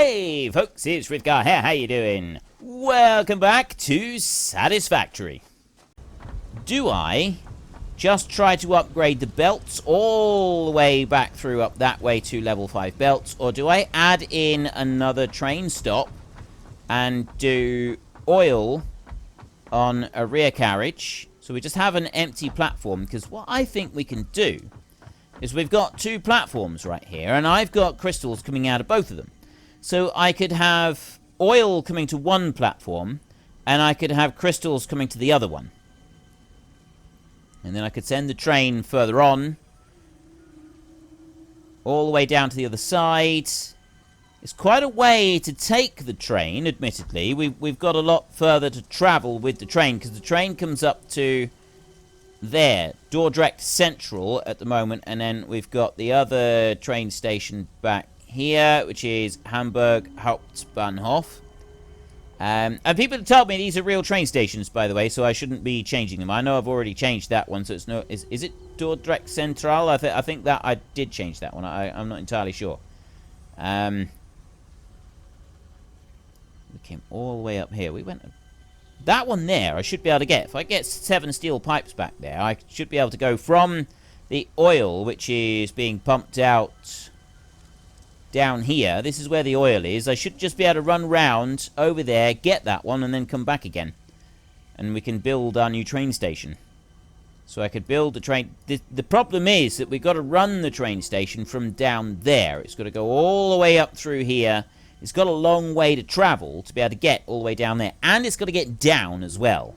Hey folks, it's Rivgar here, how you doing? Welcome back to Satisfactory. Do I just try to upgrade the belts all the way back through up that way to level 5 belts, or do I add in another train stop and do oil on a rear carriage? So we just have an empty platform, because what I think we can do is we've got two platforms right here, and I've got crystals coming out of both of them. So I could have oil coming to one platform, and I could have crystals coming to the other one. And then I could send the train further on, all the way down to the other side. It's quite a way to take the train, admittedly. We've got a lot further to travel with the train, because the train comes up to there, Dordrecht Central at the moment, and then we've got the other train station back here, which is Hamburg Hauptbahnhof. And people have told me these are real train stations, by the way, so I shouldn't be changing them. I know I've already changed that one, so it's no... Is it Dordrecht Central? I think that I did change that one. I'm not entirely sure. We came all the way up here. We went... That one there, I should be able to get. If I get 7 steel pipes back there, I should be able to go from the oil, which is being pumped out down here. This is where the oil is. I should just be able to run round over there, get that one, and then come back again. And we can build our new train station. So I could build the train... The problem is that we've got to run the train station from down there. It's got to go all the way up through here. It's got a long way to travel to be able to get all the way down there. And it's got to get down as well.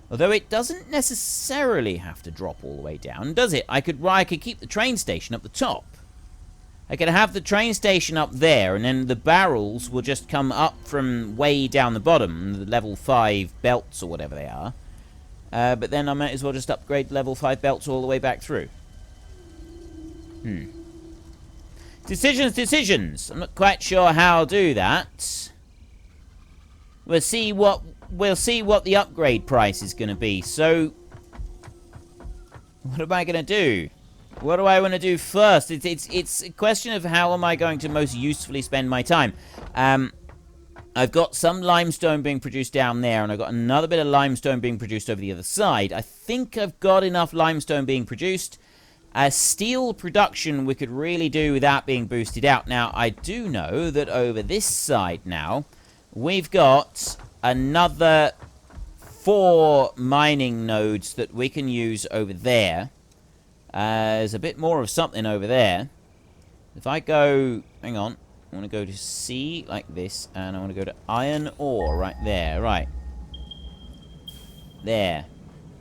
Although it doesn't necessarily have to drop all the way down, does it? I could keep the train station up the top. I could have the train station up there, and then the barrels will just come up from way down the bottom, the level 5 belts or whatever they are. But then I might as well just upgrade level 5 belts all the way back through. Decisions. I'm not quite sure how I'll do that. We'll see what the upgrade price is going to be. So, what am I going to do? What do I want to do first? It's a question of how am I going to most usefully spend my time. I've got some limestone being produced down there, and I've got another bit of limestone being produced over the other side. I think I've got enough limestone being produced. Steel production we could really do without being boosted out. Now, I do know that over this side now, we've got another 4 mining nodes that we can use over there. There's a bit more of something over there. If I go... Hang on. I want to go to C like this, and I want to go to iron ore right there. Right. There.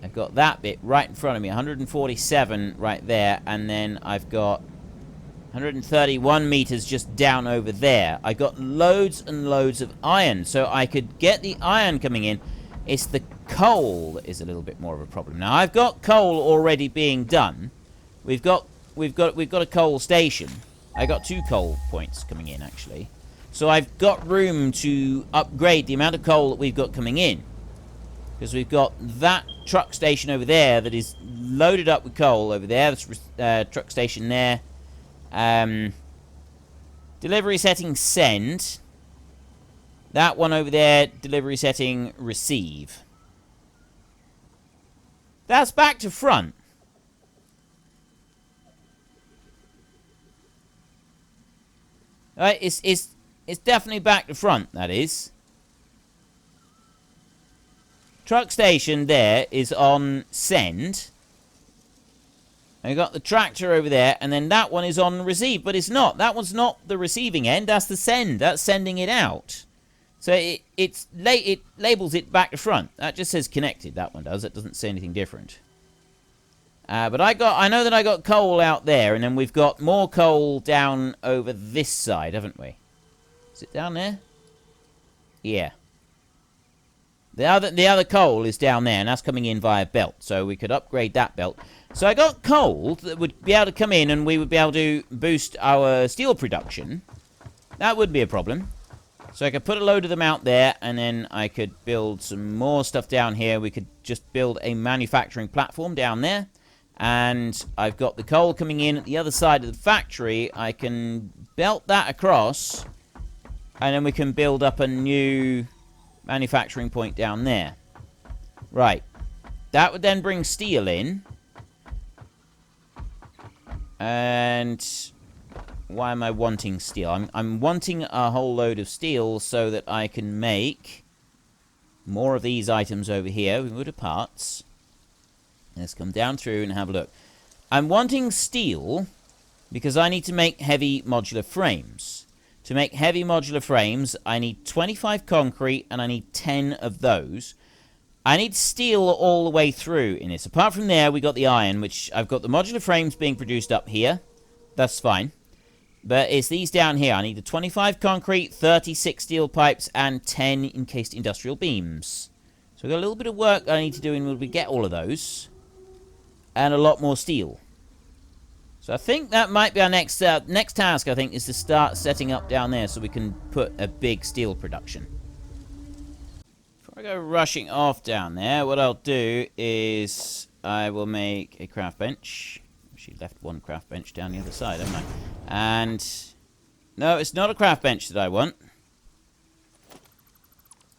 I've got that bit right in front of me. 147 right there, and then I've got 131 meters just down over there. I got loads and loads of iron, so I could get the iron coming in. It's the coal that is a little bit more of a problem. Now, I've got coal already being done. We've got a coal station. I got 2 coal points coming in, actually. So I've got room to upgrade the amount of coal that we've got coming in. Because we've got that truck station over there that is loaded up with coal over there. That's truck station there. Delivery setting send. That one over there, delivery setting receive. That's back to front. Alright, it's definitely back to front, that is. Truck station there is on send. I got the tractor over there, and then that one is on receive, but it's not. That one's not the receiving end, that's the send. That's sending it out. So it labels it back to front. That just says connected, that one does. It doesn't say anything different. But I know that I got coal out there, and then we've got more coal down over this side, haven't we? Is it down there? Yeah. The other coal is down there, and that's coming in via belt, so we could upgrade that belt. So I got coal that would be able to come in, and we would be able to boost our steel production. That would be a problem. So I could put a load of them out there, and then I could build some more stuff down here. We could just build a manufacturing platform down there. And I've got the coal coming in at the other side of the factory. I can belt that across And then we can build up a new manufacturing point down there. Right. That would then bring steel in. And why am I wanting steel? I'm wanting a whole load of steel so that I can make more of these items over here. We go to parts. Let's come down through and have a look. I'm wanting steel because I need to make heavy modular frames. To make heavy modular frames, I need 25 concrete and I need 10 of those. I need steel all the way through in this. Apart from there, we got the iron, which I've got the modular frames being produced up here. That's fine. But it's these down here. I need the 25 concrete, 36 steel pipes, and 10 encased industrial beams. So we've got a little bit of work I need to do in order to get all of those. And a lot more steel. So I think that might be our next task, I think, is to start setting up down there so we can put a big steel production. Before I go rushing off down there, what I'll do is I will make a craft bench. She left one craft bench down the other side, haven't I? And no, it's not a craft bench that I want.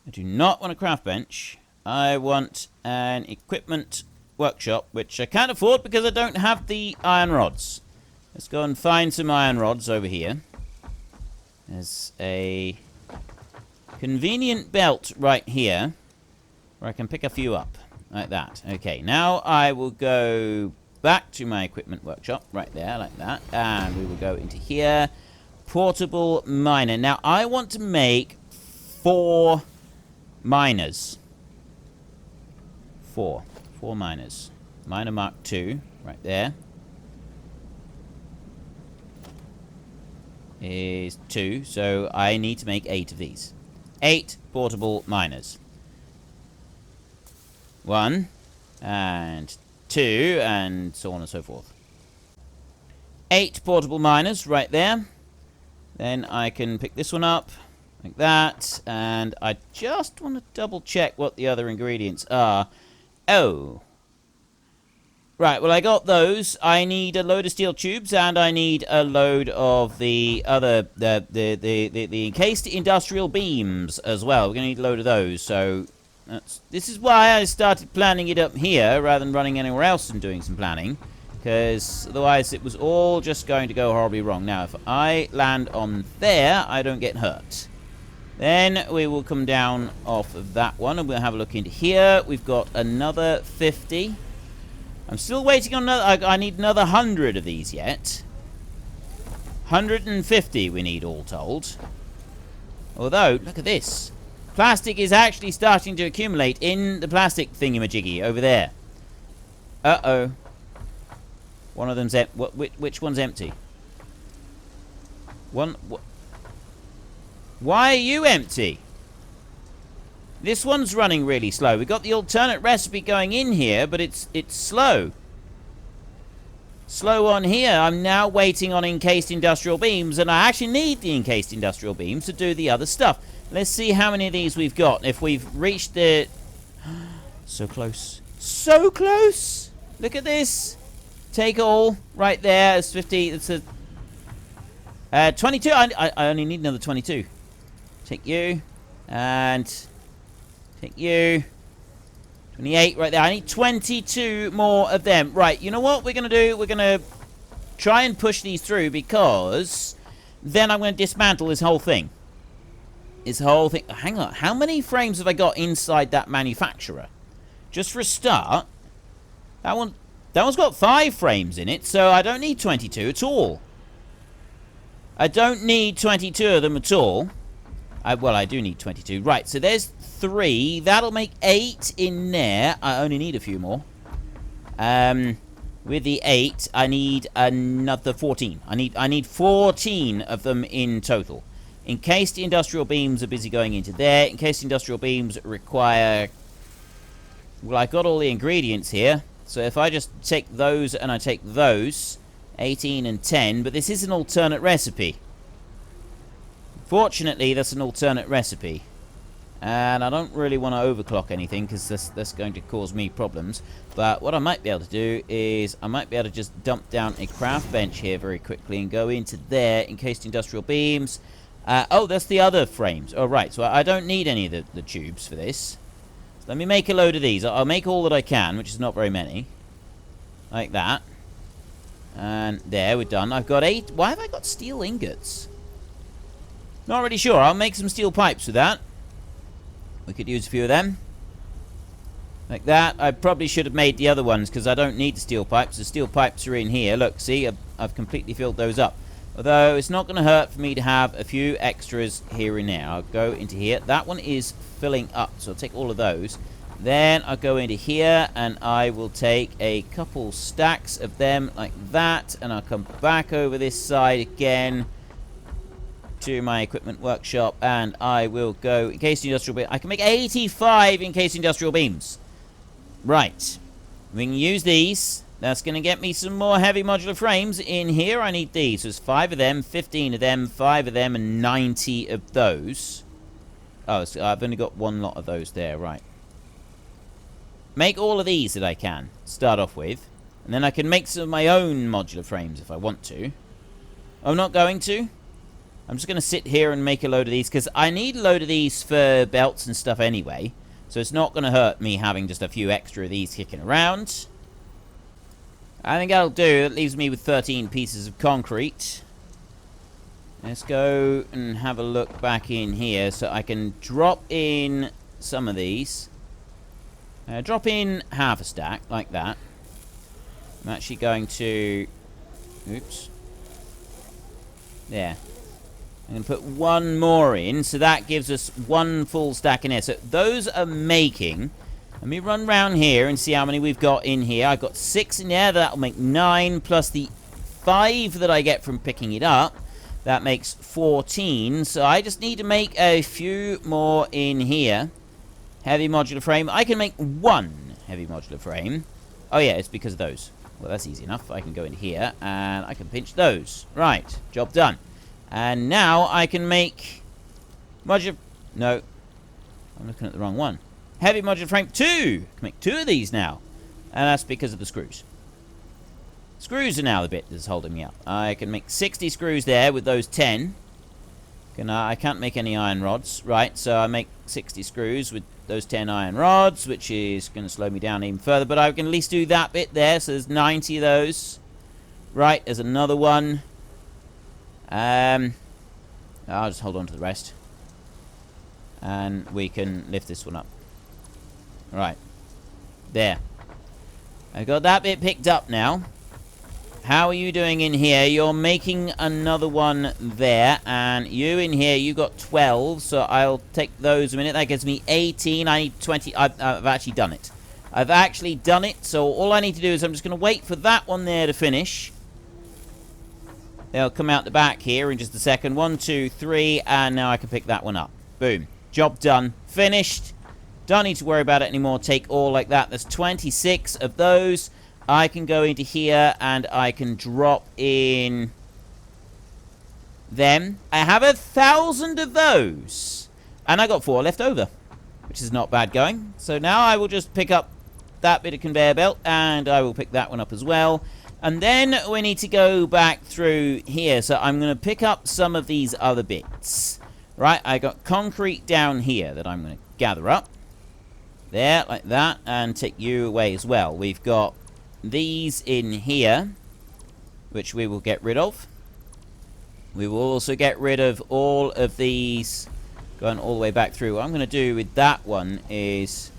I do not want a craft bench. I want an equipment workshop, which I can't afford because I don't have the iron rods. Let's go and find some iron rods over here. There's a convenient belt right here where I can pick a few up like that. Okay, now I will go back to my equipment workshop right there like that, and we will go into here. Portable miner. Now I want to make 4 miners. 4 miners. Miner Mark II, right there. Is 2, so I need to make 8 of these. 8 portable miners. 1, and 2, and so on and so forth. 8 portable miners, right there. Then I can pick this one up, like that, and I just want to double check what the other ingredients are. Oh. Right, well I got those. I need a load of steel tubes and I need a load of the other, the encased industrial beams as well. We're going to need a load of those, so this is why I started planning it up here rather than running anywhere else and doing some planning, because otherwise it was all just going to go horribly wrong. Now, if I land on there, I don't get hurt. Then we will come down off of that one and we'll have a look into here. We've got another 50. I'm still waiting on another. I need another 100 of these yet. 150 we need all told. Although, look at this. Plastic is actually starting to accumulate in the plastic thingamajiggy over there. Uh-oh. One of them's empty. Which one's empty? Why are you empty? This one's running really slow. We got the alternate recipe going in here, but it's slow. Slow on here. I'm now waiting on encased industrial beams, and I actually need the encased industrial beams to do the other stuff. Let's see how many of these we've got. If we've reached the... So close. So close! Look at this. Take all. Right there. It's 50. It's a... 22. I only need another 22. Take you. And... Take you. 28 right there. I need 22 more of them. Right, you know what we're going to do? We're going to try and push these through because then I'm going to dismantle this whole thing. This whole thing. Hang on. How many frames have I got inside that manufacturer? Just for a start. That one's got 5 frames in it, so I don't need 22 at all. I don't need 22 of them at all. Well, I do need 22. Right, so there's 3. That'll make 8 in there. I only need a few more. With the 8, I need another 14. I need 14 of them in total. Encased industrial beams are busy going into there. Encased industrial beams require... Well, I've got all the ingredients here. So if I just take those and I take those, 18 and 10, but this is an alternate recipe. Fortunately, that's an alternate recipe. And I don't really want to overclock anything because that's going to cause me problems. But what I might be able to do is I might be able to just dump down a craft bench here very quickly and go into there, encased industrial beams. Oh, that's the other frames. Oh, right. So I don't need any of the tubes for this. So let me make a load of these. I'll make all that I can, which is not very many. Like that. And there, we're done. I've got 8. Why have I got steel ingots? Not really sure. I'll make some steel pipes with that. We could use a few of them. Like that. I probably should have made the other ones because I don't need the steel pipes. The steel pipes are in here. Look, see? I've completely filled those up. Although, it's not going to hurt for me to have a few extras here and there. I'll go into here. That one is filling up, so I'll take all of those. Then I'll go into here, and I will take a couple stacks of them like that. And I'll come back over this side again to my equipment workshop. And I will go encased industrial beam. I can make 85 encased industrial beams. Right. We can use these. That's going to get me some more heavy modular frames in here. I need these. There's 5 of them, 15 of them, 5 of them, and 90 of those. Oh, so I've only got one lot of those there. Right. Make all of these that I can start off with. And then I can make some of my own modular frames if I want to. I'm not going to. I'm just going to sit here and make a load of these because I need a load of these for belts and stuff anyway. So it's not going to hurt me having just a few extra of these kicking around. I think that'll do. That leaves me with 13 pieces of concrete. Let's go and have a look back in here so I can drop in some of these. Drop in half a stack, like that. I'm actually going to... Oops. There. I'm going to put one more in, so that gives us one full stack in here. So those are making... Let me run round here and see how many we've got in here. I've got 6 in there. That'll make 9 plus the 5 that I get from picking it up. That makes 14. So I just need to make a few more in here. Heavy modular frame. I can make 1 heavy modular frame. Oh, yeah, it's because of those. Well, that's easy enough. I can go in here and I can pinch those. Right, job done. And now I can make modular... No, I'm looking at the wrong one. Heavy modular frame 2. I can make 2 of these now. And that's because of the screws. Screws are now the bit that's holding me up. I can make 60 screws there with those 10. I can't make any iron rods. Right, so I make 60 screws with those 10 iron rods, which is going to slow me down even further. But I can at least do that bit there. So there's 90 of those. Right, there's another one. I'll just hold on to the rest. And we can lift this one up. Right. There. I got that bit picked up now. How are you doing in here? You're making another one there. And you in here, you got 12. So I'll take those a minute. That gives me 18. I need 20. I've actually done it. I've actually done it. So all I need to do is I'm just going to wait for that one there to finish. They'll come out the back here in just a second. 1, 2, 3. And now I can pick that one up. Boom. Job done. Finished. Don't need to worry about it anymore. Take all like that. There's 26 of those. I can go into here and I can drop in them. I have 1,000 of those. And I got 4 left over, which is not bad going. So now I will just pick up that bit of conveyor belt and I will pick that one up as well. And then we need to go back through here. So I'm going to pick up some of these other bits. Right, I got concrete down here that I'm going to gather up. There, like that, and take you away as well. We've got these in here, which we will get rid of. We will also get rid of all of these going all the way back through. What I'm going to do with that one is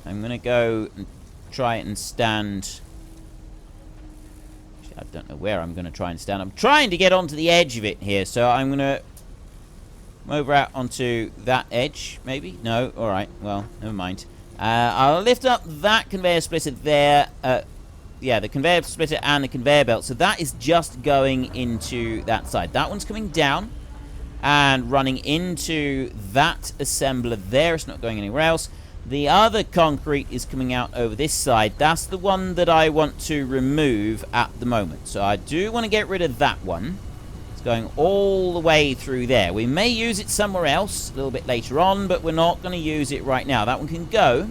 I'm going to go and try and stand... I don't know where I'm going to try and stand. I'm trying to get onto the edge of it here, so I'm going to move out onto that edge, maybe? No? Alright, well, never mind. I'll lift up that conveyor splitter there. Yeah, the conveyor splitter and the conveyor belt. So that is just going into that side. That one's coming down and running into that assembler there. It's not going anywhere else. The other concrete is coming out over this side. That's the one that I want to remove at the moment. So I do want to get rid of that one. It's going all the way through there. We may use it somewhere else a little bit later on, but we're not going to use it right now. That one can go.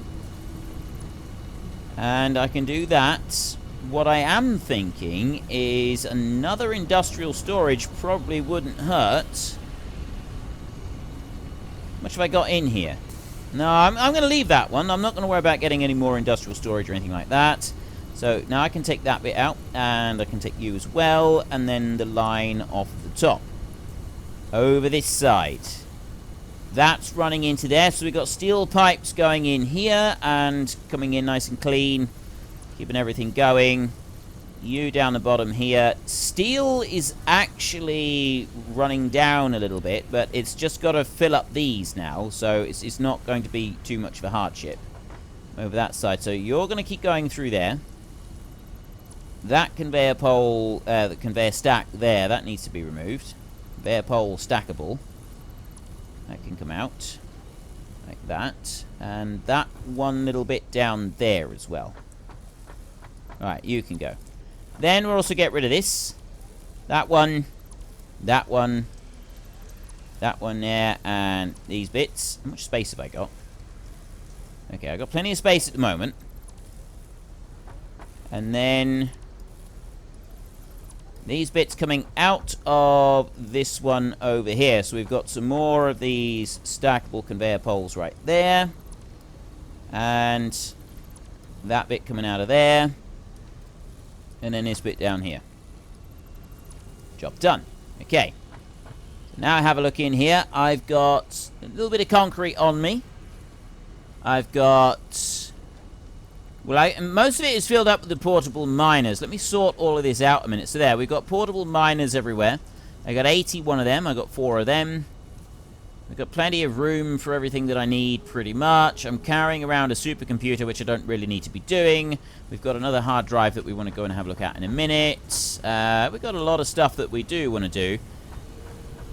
And I can do that. what I am thinking is another industrial storage probably wouldn't hurt. How much have I got in here? No, I'm going to leave that one. I'm not going to worry about getting any more industrial storage or anything like that. So now I can take that bit out, and I can take you as well, and then the line off the top. Over this side. That's running into there, so we've got steel pipes going in here, and coming in nice and clean. Keeping everything going. You down the bottom here. Steel is actually running down a little bit, but it's just got to fill up these now, so it's not going to be too much of a hardship. Over that side, so you're going to keep going through there. That conveyor pole, the conveyor stack there, that needs to be removed. Conveyor pole stackable. That can come out. Like that. And that one little bit down there as well. Alright, you can go. Then we'll also get rid of this. That one. That one. That one there. And these bits. How much space have I got? Okay, I've got plenty of space at the moment. And then these bits coming out of this one over here. So we've got some more of these stackable conveyor poles right there. And that bit coming out of there. And then this bit down here. Job done. Okay. So now I have a look in here. I've got a little bit of concrete on me. I've got... well, most of it is filled up with the portable miners. Let me sort all of this out a minute. So there, we've got portable miners everywhere. I got 81 of them. I got 4 of them. I've got plenty of room for everything that I need, pretty much. I'm carrying around a supercomputer, which I don't really need to be doing. We've got another hard drive that we want to go and have a look at in a minute. We've got a lot of stuff that we do want to do.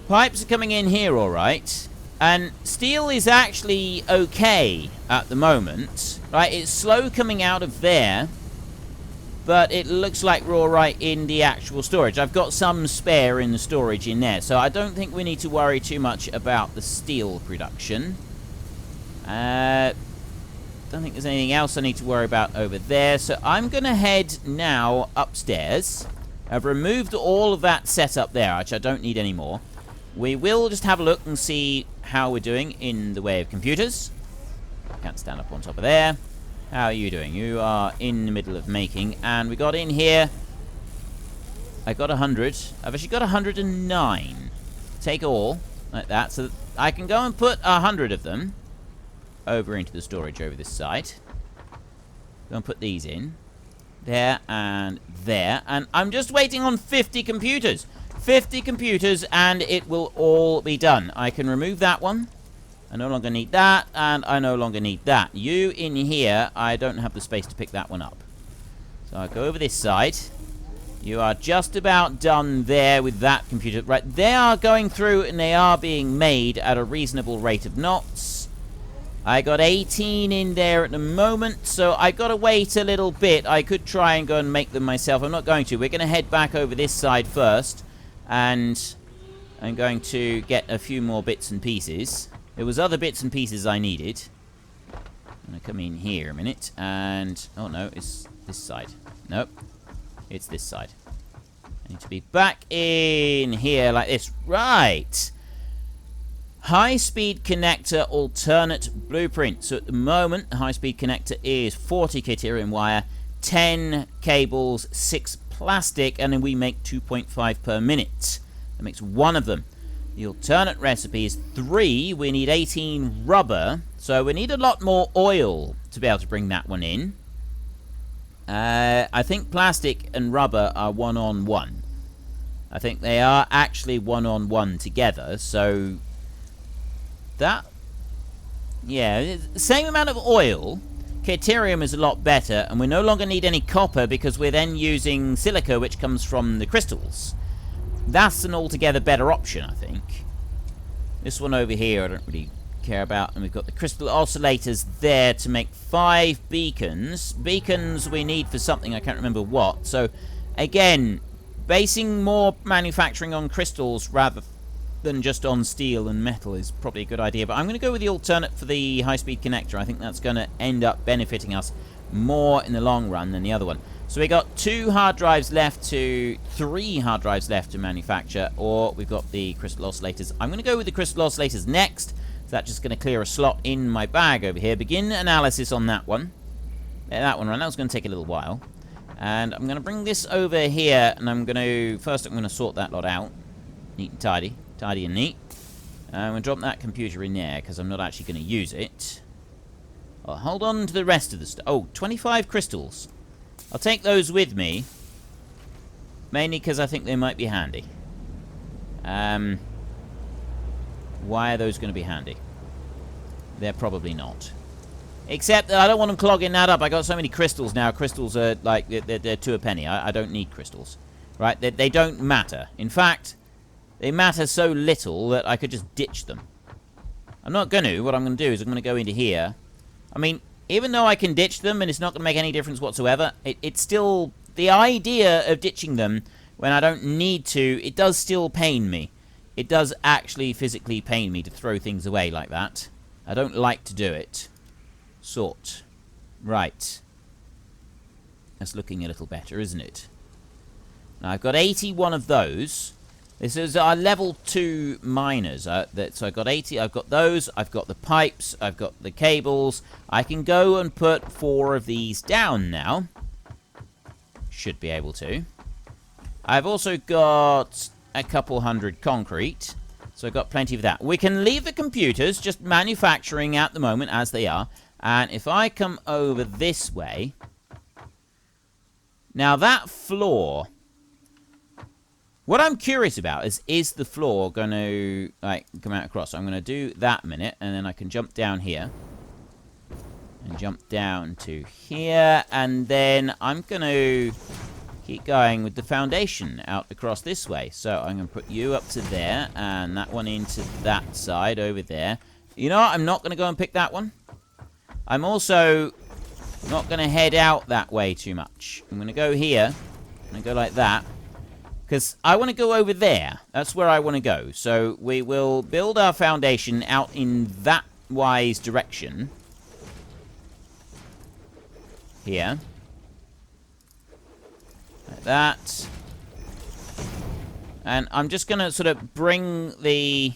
Pipes are coming in here, all right. And steel is actually okay at the moment. Right, it's slow coming out of there. But it looks like we're all right in the actual storage. I've got some spare in the storage in there. So I don't think we need to worry too much about the steel production. Don't think there's anything else I need to worry about over there. So I'm going to head now upstairs. I've removed all of that setup there, which I don't need anymore. We will just have a look and see how we're doing in the way of computers. Can't stand up on top of there. How are you doing? You are in the middle of making. And we got in here. I got 100. I've actually got 109. Take all. Like that. So that I can go and put 100 of them over into the storage over this side. Go and put these in. There and there. And I'm just waiting on 50 computers. 50 computers and it will all be done. I can remove that one. I no longer need that, and I no longer need that. You in here, I don't have the space to pick that one up. So I'll go over this side. You are just about done there with that computer. Right, they are going through and they are being made at a reasonable rate of knots. I got 18 in there at the moment, so I got to wait a little bit. I could try and go and make them myself. I'm not going to. We're going to head back over this side first, and I'm going to get a few more bits and pieces. There was other bits and pieces I needed. I'm going to come in here a minute, and... oh, no, it's this side. Nope. It's this side. I need to be back in here like this. Right. High-speed connector alternate blueprint. So at the moment, the high-speed connector is 40 Criterion wire, 10 cables, 6 plastic, and then we make 2.5 per minute. That makes one of them. The alternate recipe is 3. We need 18 rubber. So we need a lot more oil to be able to bring that one in. I think plastic and rubber are 1-on-1. I think they are actually 1-on-1 together. So that... yeah, the same amount of oil. Deuterium is a lot better. And we no longer need any copper because we're then using silica, which comes from the crystals. That's an altogether better option, I think. This one over here I don't really care about. And we've got the crystal oscillators there to make 5 beacons. Beacons we need for something, I can't remember what. So, again, basing more manufacturing on crystals rather than just on steel and metal is probably a good idea. But I'm going to go with the alternate for the high-speed connector. I think that's going to end up benefiting us more in the long run than the other one. So we got 2 hard drives left to 3 hard drives left to manufacture, or we've got the crystal oscillators. I'm going to go with the crystal oscillators next. So that's just going to clear a slot in my bag over here. Begin analysis on that one. That one run. That was going to take a little while. And I'm going to bring this over here, and I'm going to sort that lot out. Neat and tidy. Tidy and neat. I'm going to drop that computer in there, because I'm not actually going to use it. I'll hold on to the rest of the stuff. Oh, 25 crystals. I'll take those with me. Mainly because I think they might be handy. Why are those going to be handy? They're probably not. Except that I don't want them clogging that up. I got so many crystals now. Crystals are like, they're 2 a penny. I don't need crystals. Right? They don't matter. In fact, they matter so little that I could just ditch them. I'm not going to. What I'm going to do is I'm going to go into here. I mean, even though I can ditch them and it's not going to make any difference whatsoever, it's still... The idea of ditching them when I don't need to, it does still pain me. It does actually physically pain me to throw things away like that. I don't like to do it. Sort. Right. That's looking a little better, isn't it? Now, I've got 81 of those. This is our level 2 miners. So I've got 80. I've got those. I've got the pipes. I've got the cables. I can go and put 4 of these down now. Should be able to. I've also got a couple hundred concrete. So I've got plenty of that. We can leave the computers just manufacturing at the moment as they are. And if I come over this way... Now that floor... What I'm curious about is the floor going to like come out across? So I'm going to do that a minute, and then I can jump down here. And jump down to here, and then I'm going to keep going with the foundation out across this way. So I'm going to put you up to there, and that one into that side over there. You know what? I'm not going to go and pick that one. I'm also not going to head out that way too much. I'm going to go here, and go like that. Because I want to go over there. That's where I want to go. So we will build our foundation out in that wise direction. Here. Like that. And I'm just going to sort of bring the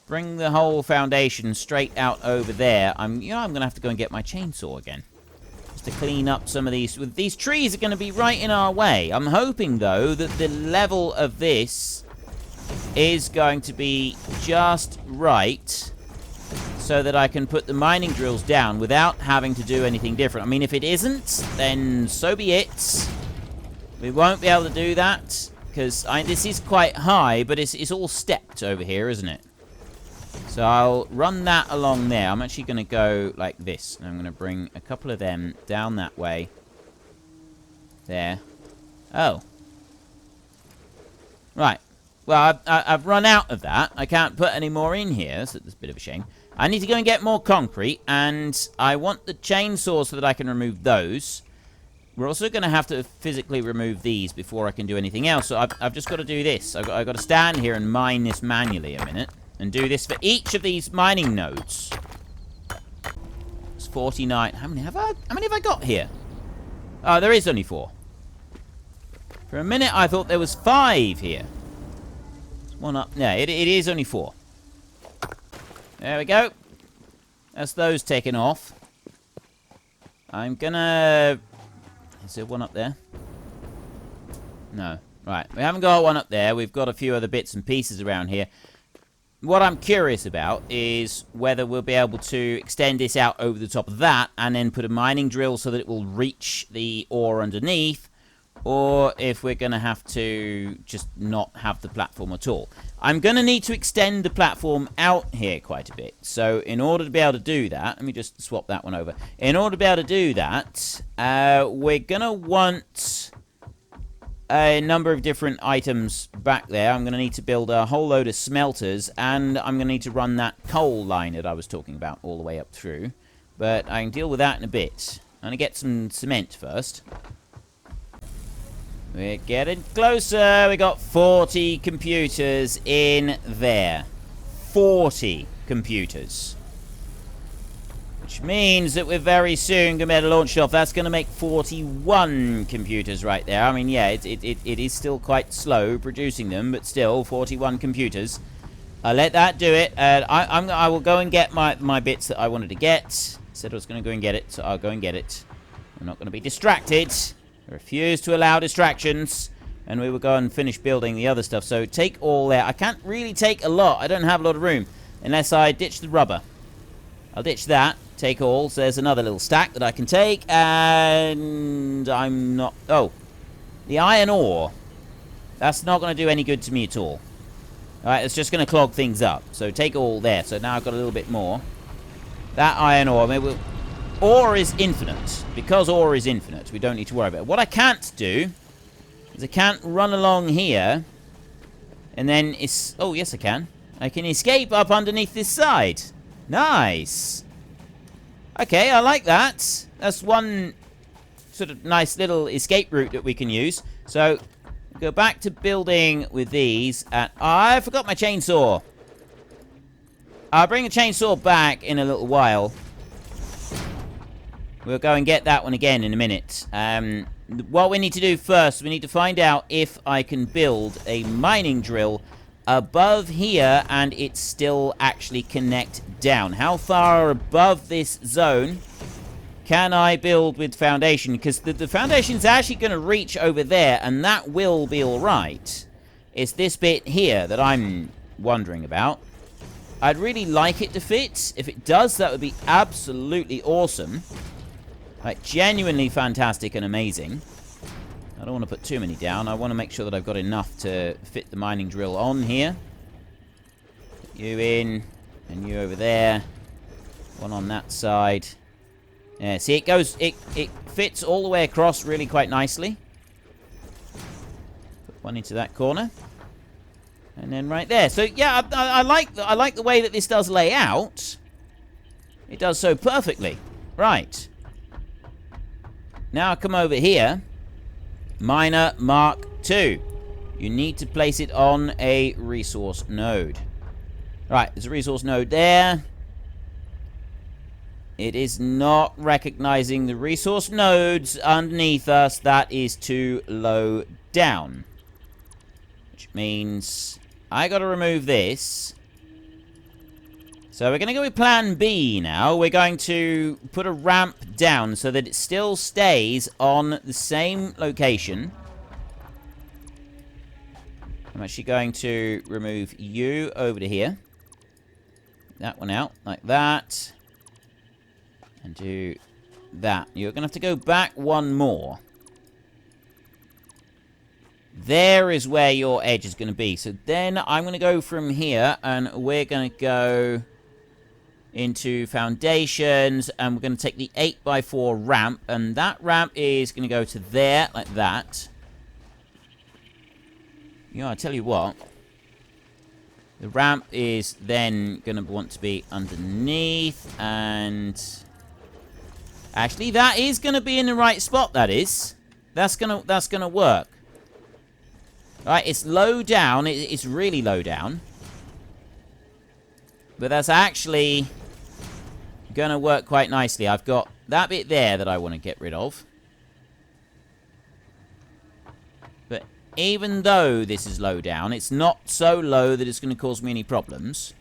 whole foundation straight out over there. I'm going to have to go and get my chainsaw again. To clean up some of these. These trees are going to be right in our way. I'm hoping, though, that the level of this is going to be just right so that I can put the mining drills down without having to do anything different. I mean, if it isn't, then so be it. We won't be able to do that because this is quite high, but it's all stepped over here, isn't it? So I'll run that along there. I'm actually going to go like this. And I'm going to bring a couple of them down that way. There. Oh. Right. Well, I've run out of that. I can't put any more in here, so that's a bit of a shame. I need to go and get more concrete, and I want the chainsaw so that I can remove those. We're also going to have to physically remove these before I can do anything else. So I've just got to do this. I've got to stand here and mine this manually a minute. And do this for each of these mining nodes. It's 49. How many have I got here? Oh, there is only 4. For a minute, I thought there was 5 here. There's one up. No, it is only 4. There we go. That's those taken off. I'm gonna... Is there one up there? No. Right. We haven't got one up there. We've got a few other bits and pieces around here. What I'm curious about is whether we'll be able to extend this out over the top of that and then put a mining drill so that it will reach the ore underneath, or if we're going to have to just not have the platform at all. I'm going to need to extend the platform out here quite a bit. So in order to be able to do that, let me just swap that one over. In order to be able to do that, we're going to want a number of different items back there. I'm going to need to build a whole load of smelters, and I'm going to need to run that coal line that I was talking about all the way up through. But I can deal with that in a bit. I'm going to get some cement first. We're getting closer. We got 40 computers in there. 40 computers. Which means that we're very soon going to be able to launch off. That's going to make 41 computers right there. I mean, yeah, it is still quite slow producing them, but still, 41 computers. I'll let that do it. I will go and get my bits that I wanted to get. Said I was going to go and get it, so I'll go and get it. I'm not going to be distracted. I refuse to allow distractions. And we will go and finish building the other stuff. So take all there. I can't really take a lot. I don't have a lot of room. Unless I ditch the rubber. I'll ditch that. Take all. So there's another little stack that I can take. And I'm not... Oh. The iron ore. That's not going to do any good to me at all. Alright, it's just going to clog things up. So take all there. So now I've got a little bit more. That iron ore. I mean, ore is infinite. Because ore is infinite, we don't need to worry about it. What I can't do is I can't run along here. And then it's... Oh, yes I can. I can escape up underneath this side. Nice. Okay, I like that. That's one sort of nice little escape route that we can use. So, go back to building with these. And I forgot my chainsaw. I'll bring the chainsaw back in a little while. We'll go and get that one again in a minute. What we need to do first, we need to find out if I can build a mining drill above here and it still actually connect down. How far above this zone can I build with foundation? Because the foundation's actually going to reach over there, and that will be alright. It's this bit here that I'm wondering about. I'd really like it to fit. If it does, that would be absolutely awesome. Like, genuinely fantastic and amazing. I don't want to put too many down. I want to make sure that I've got enough to fit the mining drill on here. Put you in, and you over there. One on that side. Yeah, see, it fits all the way across really quite nicely. Put one into that corner. And then right there. So, yeah, I like the way that this does lay out. It does so perfectly. Right. Now I come over here. Miner Mark II. You need to place it on a resource node. Right, there's a resource node there. It is not recognizing the resource nodes underneath us. That is too low down. Which means I gotta remove this. So we're going to go with plan B now. We're going to put a ramp down so that it still stays on the same location. I'm actually going to remove you over to here. That one out, like that. And do that. You're going to have to go back one more. There is where your edge is going to be. So then I'm going to go from here, and we're going to go into foundations, and we're going to take the 8x4 ramp, and that ramp is going to go to there, like that. You know, I tell you what, the ramp is then going to want to be underneath, and actually that is going to be in the right spot. That is, that's gonna work. All right, it's low down. It's really low down, but that's actually gonna work quite nicely. I've got that bit there that I want to get rid of. But even though this is low down, it's not so low that it's going to cause me any problems.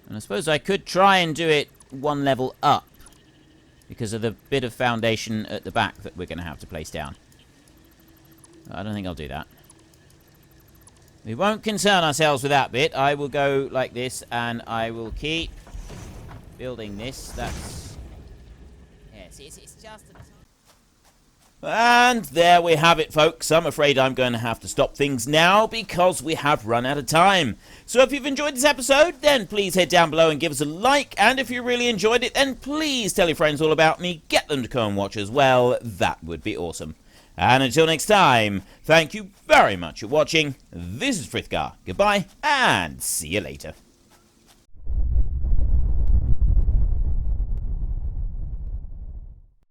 And I suppose I could try and do it one level up because of the bit of foundation at the back that we're going to have to place down. I don't think I'll do that. We won't concern ourselves with that bit. I will go like this, and I will keep building this. That's... yes, it's just... And there we have it, folks. I'm afraid I'm going to have to stop things now because we have run out of time. So if you've enjoyed this episode, then please head down below and give us a like. And if you really enjoyed it, then please tell your friends all about me. Get them to come and watch as well. That would be awesome. And until next time, thank you very much for watching. This is Frithgar. Goodbye, and see you later.